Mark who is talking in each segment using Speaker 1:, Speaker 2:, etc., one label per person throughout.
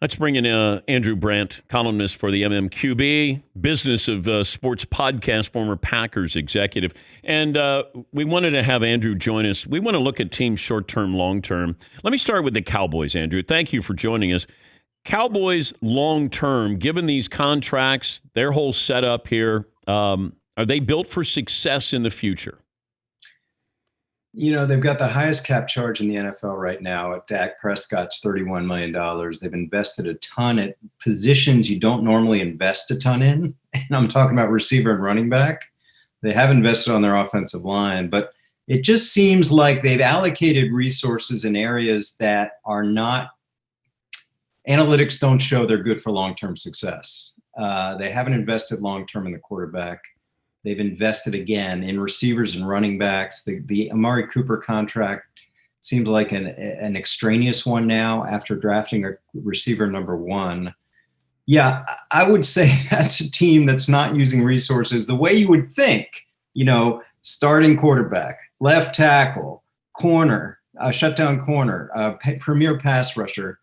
Speaker 1: Let's bring in Andrew Brandt, columnist for the MMQB, Business of Sports podcast, former Packers executive. And we wanted to have Andrew join us. We want to look at teams short-term, long-term. Let me start with the Cowboys, Andrew. Thank you for joining us. Cowboys long-term, given these contracts, their whole setup here, are they built for success in the future?
Speaker 2: You know, they've got the highest cap charge in the NFL right now. At Dak Prescott's $31 million. They've invested a ton at positions you don't normally invest a ton in. And I'm talking about receiver and running back. They have invested on their offensive line, but it just seems like they've allocated resources in areas that are not, analytics don't show they're good for long-term success. They haven't invested long-term in the quarterback. They've invested again in receivers and running backs. The Amari Cooper contract seems like an extraneous one now after drafting a receiver number one. Yeah, I would say that's a team that's not using resources the way you would think. You know, starting quarterback, left tackle, corner, shutdown corner, premier pass rusher.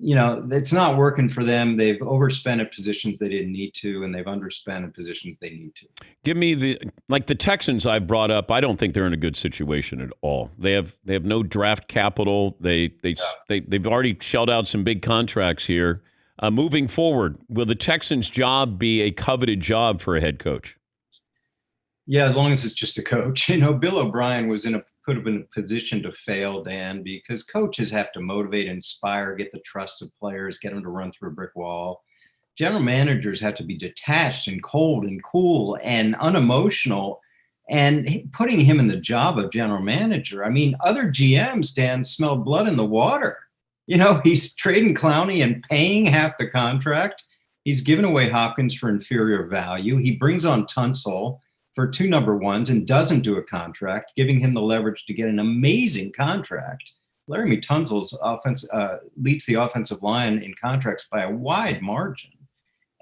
Speaker 2: You know, it's not working for them. They've overspent at positions they didn't need to, and they've underspent in positions they need to.
Speaker 1: Give me the Texans I've brought up. I don't think they're in a good situation at all. They have no draft capital. They've already shelled out some big contracts here. Moving forward, will the Texans' job be a coveted job for a head coach?
Speaker 2: Yeah, as long as it's just a coach. You know, Bill O'Brien could have been in a position to fail, Dan, because coaches have to motivate, inspire, get the trust of players, get them to run through a brick wall. General managers have to be detached and cold and cool and unemotional, and putting him in the job of general manager. I mean, other GMs, Dan, smell blood in the water. You know, he's trading Clowney and paying half the contract. He's given away Hopkins for inferior value. He brings on Tunsil for two number ones and doesn't do a contract, giving him the leverage to get an amazing contract. Laramie Tunsil's offense leads the offensive line in contracts by a wide margin.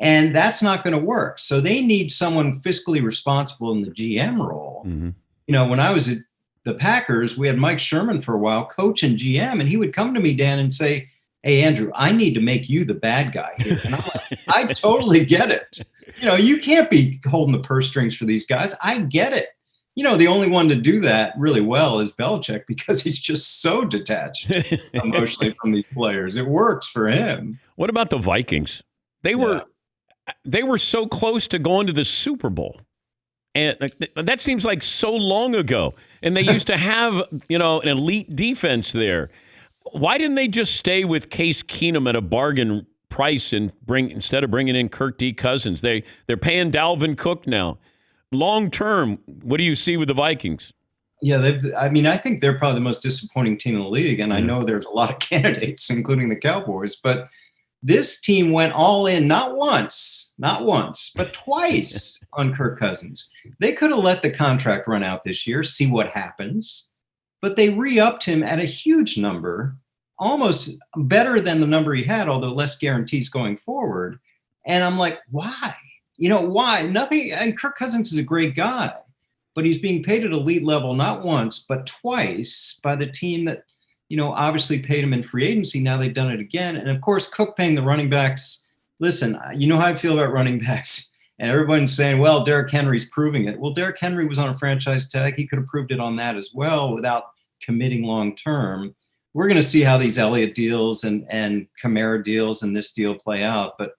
Speaker 2: And that's not going to work. So they need someone fiscally responsible in the GM role. Mm-hmm. You know, when I was at the Packers, we had Mike Sherman for a while, coach and GM, and he would come to me, Dan, and say, "Hey, Andrew, I need to make you the bad guy here." And I'm like, I totally get it. You know, you can't be holding the purse strings for these guys. I get it. You know, the only one to do that really well is Belichick, because he's just so detached emotionally from these players. It works for him.
Speaker 1: What about the Vikings? They were so close to going to the Super Bowl. And that seems like so long ago. And they used to have, you know, an elite defense there. Why didn't they just stay with Case Keenum at a bargain price and instead of bringing in Kirk D. Cousins? They're paying Dalvin Cook now. Long term, what do you see with the Vikings?
Speaker 2: Yeah, I think they're probably the most disappointing team in the league, and I know there's a lot of candidates, including the Cowboys, but this team went all in, not once, but twice on Kirk Cousins. They could have let the contract run out this year, see what happens, but they re-upped him at a huge number, almost better than the number he had, although less guarantees going forward. And I'm like, why? You know, why? Nothing. And Kirk Cousins is a great guy, but he's being paid at elite level, not once, but twice by the team that, you know, obviously paid him in free agency. Now they've done it again. And of course, Cook paying the running backs. Listen, you know how I feel about running backs. And everyone's saying, well, Derrick Henry's proving it. Well, Derrick Henry was on a franchise tag. He could have proved it on that as well without committing long term. We're going to see how these Elliott deals and Kamara deals and this deal play out. But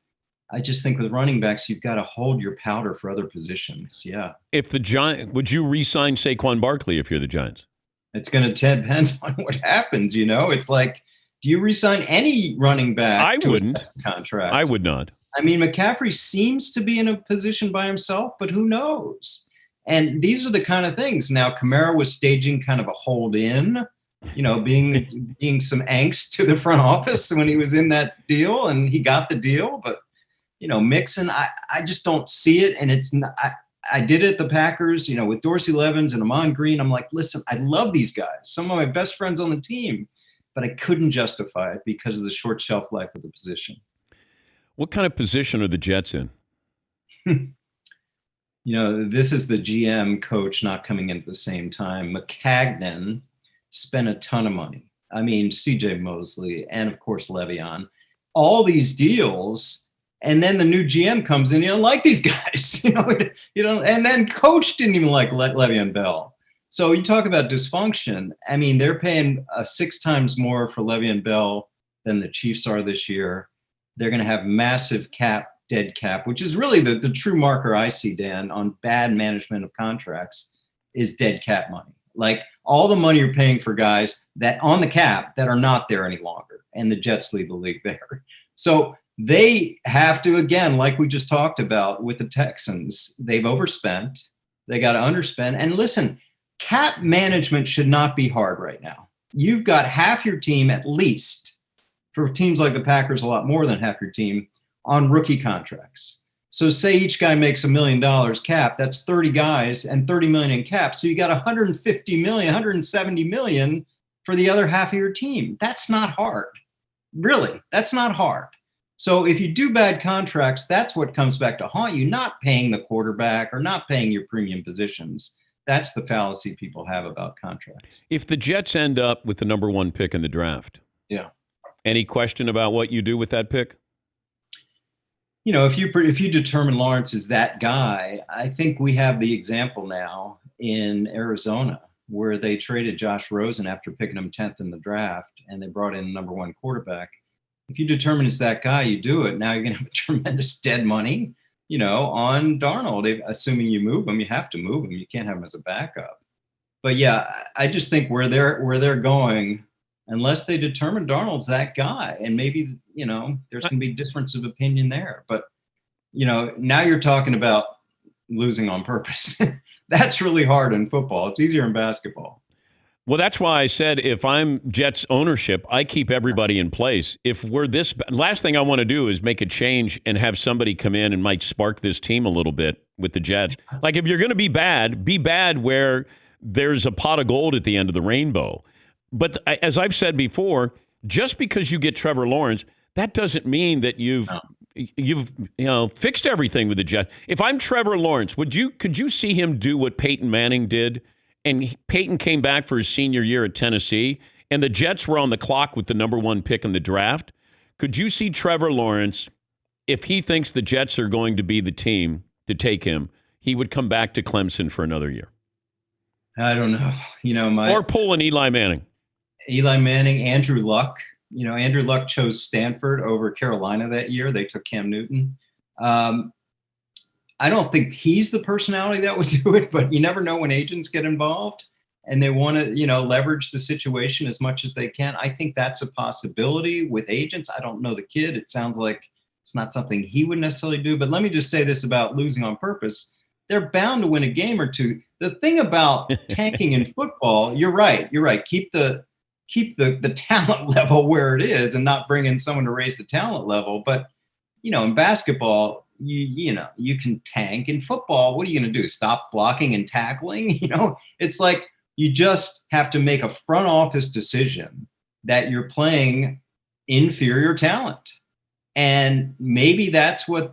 Speaker 2: I just think with running backs, you've got to hold your powder for other positions. Yeah.
Speaker 1: If the Giants, would you re-sign Saquon Barkley if you're the Giants?
Speaker 2: It's going to depend on what happens. You know, it's like, do you re-sign any running back?
Speaker 1: I wouldn't.
Speaker 2: Contract?
Speaker 1: I would not.
Speaker 2: I mean, McCaffrey seems to be in a position by himself, but who knows? And these are the kind of things. Now, Kamara was staging kind of a hold in, you know, being some angst to the front office when he was in that deal, and he got the deal. But, you know, Mixon, I just don't see it. And it's not, I did it at the Packers, you know, with Dorsey Levens and Amon Green. I'm like, listen, I love these guys, some of my best friends on the team, but I couldn't justify it because of the short shelf life of the position.
Speaker 1: What kind of position are the Jets in?
Speaker 2: You know, this is the GM coach not coming in at the same time. McCagnon spent a ton of money. I mean, CJ Mosley and, of course, Le'Veon. all these deals, and then the new GM comes in. You don't like these guys, and then coach didn't even like Le'Veon Bell. So you talk about dysfunction. I mean, they're paying 6 times more for Le'Veon Bell than the Chiefs are this year. They're going to have massive dead cap, which is really the true marker I see, Dan, on bad management of contracts is dead cap money. Like all the money you're paying for guys that on the cap that are not there any longer. And the Jets lead the league there. So they have to, again, like we just talked about with the Texans, they've overspent. They got to underspend. And listen, cap management should not be hard right now. You've got half your team, at least, for teams like the Packers, a lot more than half your team, on rookie contracts. So say each guy makes $1 million cap, that's 30 guys and 30 million in cap. So you got 150 million, 170 million for the other half of your team. That's not hard. Really, that's not hard. So if you do bad contracts, that's what comes back to haunt you, not paying the quarterback or not paying your premium positions. That's the fallacy people have about contracts.
Speaker 1: If the Jets end up with the number 1 pick in the draft, any question about what you do with that pick?
Speaker 2: If you determine Lawrence is that guy, I think we have the example now in Arizona where they traded Josh Rosen after picking him 10th in the draft, and they brought in a number 1 quarterback. If you determine it's that guy, you do it. Now you're going to have tremendous dead money, on Darnold. Assuming you move him, you have to move him. You can't have him as a backup. But yeah, I just think where they're going, unless they determine Darnold's that guy, and maybe, there's going to be difference of opinion there. But, now you're talking about losing on purpose. That's really hard in football. It's easier in basketball.
Speaker 1: Well, that's why I said if I'm Jets ownership, I keep everybody in place. If we're this, last thing I want to do is make a change and have somebody come in and might spark this team a little bit with the Jets. Like if you're going to be bad where there's a pot of gold at the end of the rainbow. But as I've said before, just because you get Trevor Lawrence, that doesn't mean that you've fixed everything with the Jets. If I'm Trevor Lawrence, could you see him do what Peyton Manning did? And Peyton came back for his senior year at Tennessee, and the Jets were on the clock with the number 1 pick in the draft. Could you see Trevor Lawrence, if he thinks the Jets are going to be the team to take him, he would come back to Clemson for another year?
Speaker 2: I don't know.
Speaker 1: Or pull an Eli Manning.
Speaker 2: Andrew Luck. Andrew Luck chose Stanford over Carolina that year. They took Cam Newton. I don't think he's the personality that would do it, but you never know when agents get involved and they want to, leverage the situation as much as they can. I think that's a possibility with agents. I don't know the kid. It sounds like it's not something he would necessarily do. But let me just say this about losing on purpose. They're bound to win a game or two. The thing about tanking in football, you're right. Keep the talent level where it is and not bring in someone to raise the talent level. But, in basketball, you can tank. In football, what are you going to do? Stop blocking and tackling? It's like you just have to make a front office decision that you're playing inferior talent. And maybe that's what,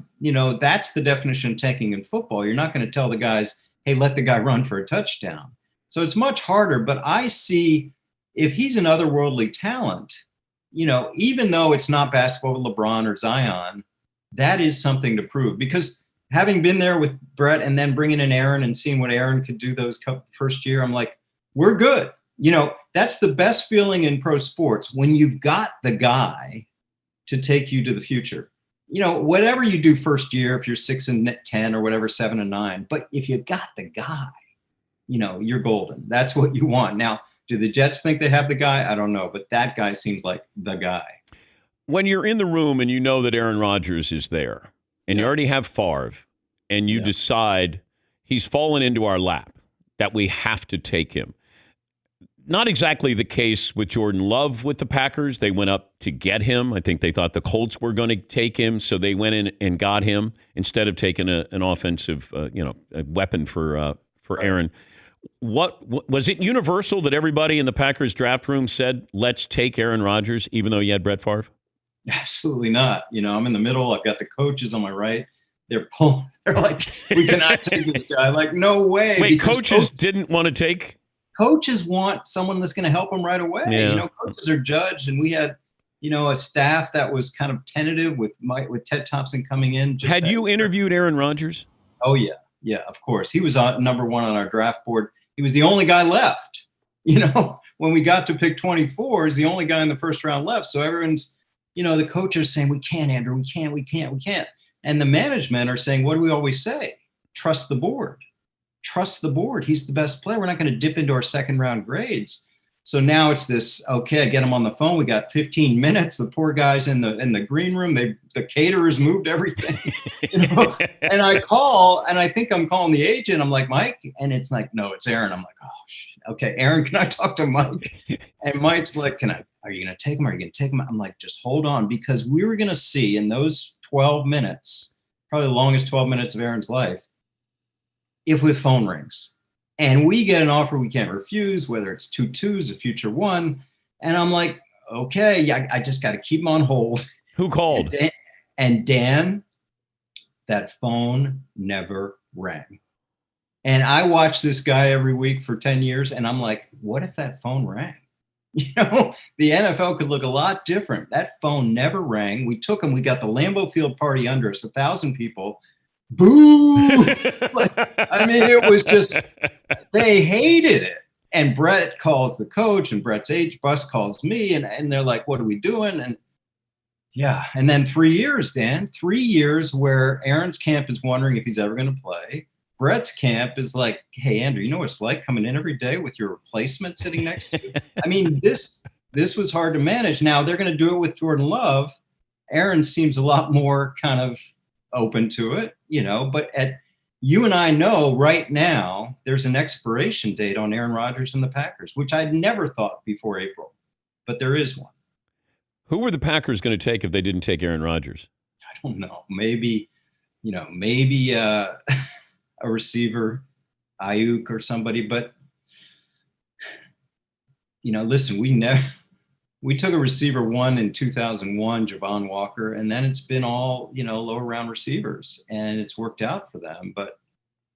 Speaker 2: that's the definition of tanking in football. You're not going to tell the guys, hey, let the guy run for a touchdown. So it's much harder. But I see if he's an otherworldly talent, even though it's not basketball with LeBron or Zion, that is something to prove. Because having been there with Brett and then bringing in Aaron and seeing what Aaron could do those first year, I'm like, we're good. That's the best feeling in pro sports when you've got the guy to take you to the future. Whatever you do first year, if you're 6-10 or whatever, 7-9, but if you got the guy, you're golden. That's what you want. Now, do the Jets think they have the guy? I don't know, but that guy seems like the guy.
Speaker 1: When you're in the room and you know that Aaron Rodgers is there and you already have Favre and you decide he's fallen into our lap, that we have to take him. Not exactly the case with Jordan Love with the Packers. They went up to get him. I think they thought the Colts were going to take him, so they went in and got him instead of taking an offensive a weapon for Aaron. What was it universal that everybody in the Packers draft room said, let's take Aaron Rodgers, even though you had Brett Favre?
Speaker 2: Absolutely not. I'm in the middle. I've got the coaches on my right. They're like, we cannot take this guy. Like, no way.
Speaker 1: Wait, coaches didn't want to take?
Speaker 2: Coaches want someone that's going to help them right away.
Speaker 1: Yeah.
Speaker 2: Coaches are judged, and we had, a staff that was kind of tentative with Ted Thompson coming in.
Speaker 1: Had you interviewed Aaron Rodgers?
Speaker 2: Oh, yeah. Yeah, of course. He was number one on our draft board. He was the only guy left. When we got to pick 24, he's the only guy in the first round left. So everyone's, the coaches saying, we can't, Andrew, we can't. And the management are saying, what do we always say? Trust the board. Trust the board. He's the best player. We're not going to dip into our second round grades. So now it's this, okay, I get him on the phone. We got 15 minutes. The poor guy's in the green room. The caterers moved everything. And I call, and I think I'm calling the agent. I'm like, Mike, and it's like, no, it's Aaron. I'm like, oh, shit. Okay, Aaron, can I talk to Mike? And Mike's like, are you going to take him? Are you going to take him? I'm like, just hold on, because we were going to see in those 12 minutes, probably the longest 12 minutes of Aaron's life, if his phone rings. And we get an offer we can't refuse, whether it's 2-2s, a future one. And I'm like, okay, I just got to keep him on hold.
Speaker 1: Who called?
Speaker 2: And Dan, that phone never rang. And I watch this guy every week for 10 years, and I'm like, what if that phone rang? The NFL could look a lot different. That phone never rang. We took him. We got the Lambeau Field party under us, 1,000 people. Boo! It was just, they hated it. And Brett calls the coach, and Brett's bus calls me, and they're like, what are we doing? And yeah. And then 3 years, Dan, 3 years where Aaron's camp is wondering if he's ever going to play. Brett's camp is like, hey, Andrew, you know what it's like coming in every day with your replacement sitting next to you? This was hard to manage. Now they're going to do it with Jordan Love. Aaron seems a lot more kind of open to it, but you and I know right now there's an expiration date on Aaron Rodgers and the Packers, which I'd never thought before April, but there is one.
Speaker 1: Who were the Packers going to take if they didn't take Aaron Rodgers?
Speaker 2: I don't know. Maybe a receiver, Ayuk or somebody, but listen, we took a receiver one in 2001, Javon Walker, and then it's been all, lower round receivers, and it's worked out for them. But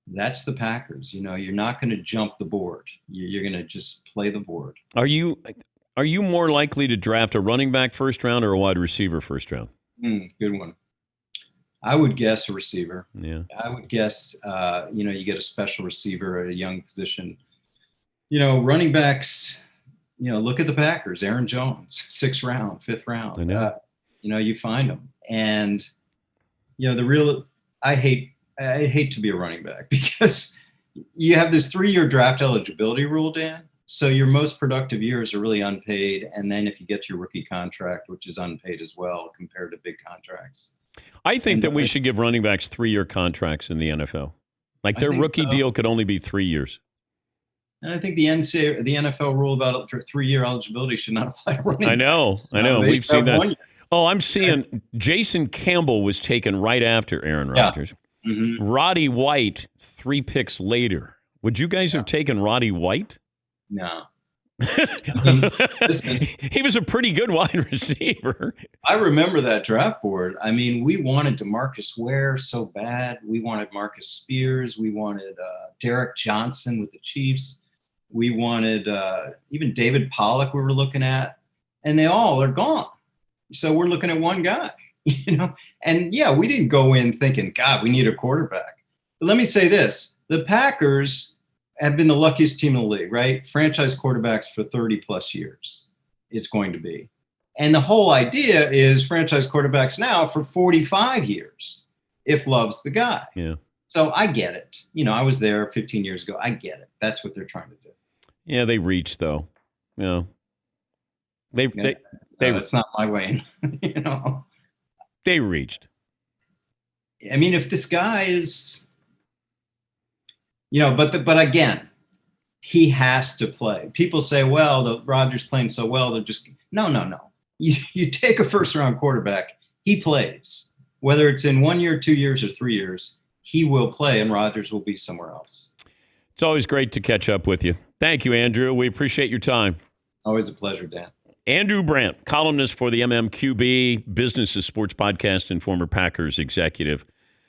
Speaker 2: that's the Packers. You're not going to jump the board. You're going to just play the board.
Speaker 1: Are you more likely to draft a running back first round or a wide receiver first round?
Speaker 2: Good one. I would guess a receiver.
Speaker 1: Yeah. I
Speaker 2: would guess, you get a special receiver at a young position. Running backs, look at the Packers, Aaron Jones, 6th round, 5th round.
Speaker 1: I know.
Speaker 2: You find them. And, I hate to be a running back because you have this 3-year draft eligibility rule, Dan. So your most productive years are really unpaid. And then if you get your rookie contract, which is unpaid as well compared to big contracts.
Speaker 1: I think that we should give running backs 3-year contracts in the NFL. Like their rookie deal could only be 3 years.
Speaker 2: And I think the NFL rule about 3-year eligibility should not apply to running backs.
Speaker 1: I know. We've seen that. Oh, I'm seeing Jason Campbell was taken right after Aaron Rodgers.
Speaker 2: Yeah. Mm-hmm.
Speaker 1: Roddy White, 3 picks later. Would you guys have taken Roddy White?
Speaker 2: No.
Speaker 1: Listen, he was a pretty good wide receiver.
Speaker 2: I remember that draft board. We wanted DeMarcus Ware so bad. We wanted Marcus Spears. We wanted Derek Johnson with the Chiefs. We wanted even David Pollock we were looking at. And they all are gone. So we're looking at one guy, And yeah, we didn't go in thinking, God, we need a quarterback. But let me say this. The Packers have been the luckiest team in the league, right? Franchise quarterbacks for 30 plus years. It's going to be. And the whole idea is franchise quarterbacks now for 45 years, if Love's the guy.
Speaker 1: Yeah.
Speaker 2: So I get it. I was there 15 years ago. I get it. That's what they're trying to do.
Speaker 1: Yeah, they reached though.
Speaker 2: That's not my way.
Speaker 1: They reached.
Speaker 2: If this guy is, but again, he has to play. People say, well, the Rodgers playing so well, they're just no. You take a first round quarterback, he plays. Whether it's in 1 year, 2 years, or 3 years, he will play, and Rodgers will be somewhere else.
Speaker 1: It's always great to catch up with you. Thank you, Andrew. We appreciate your time.
Speaker 2: Always a pleasure, Dan.
Speaker 1: Andrew Brandt, columnist for the MMQB, Business is Sports podcast, and former Packers executive.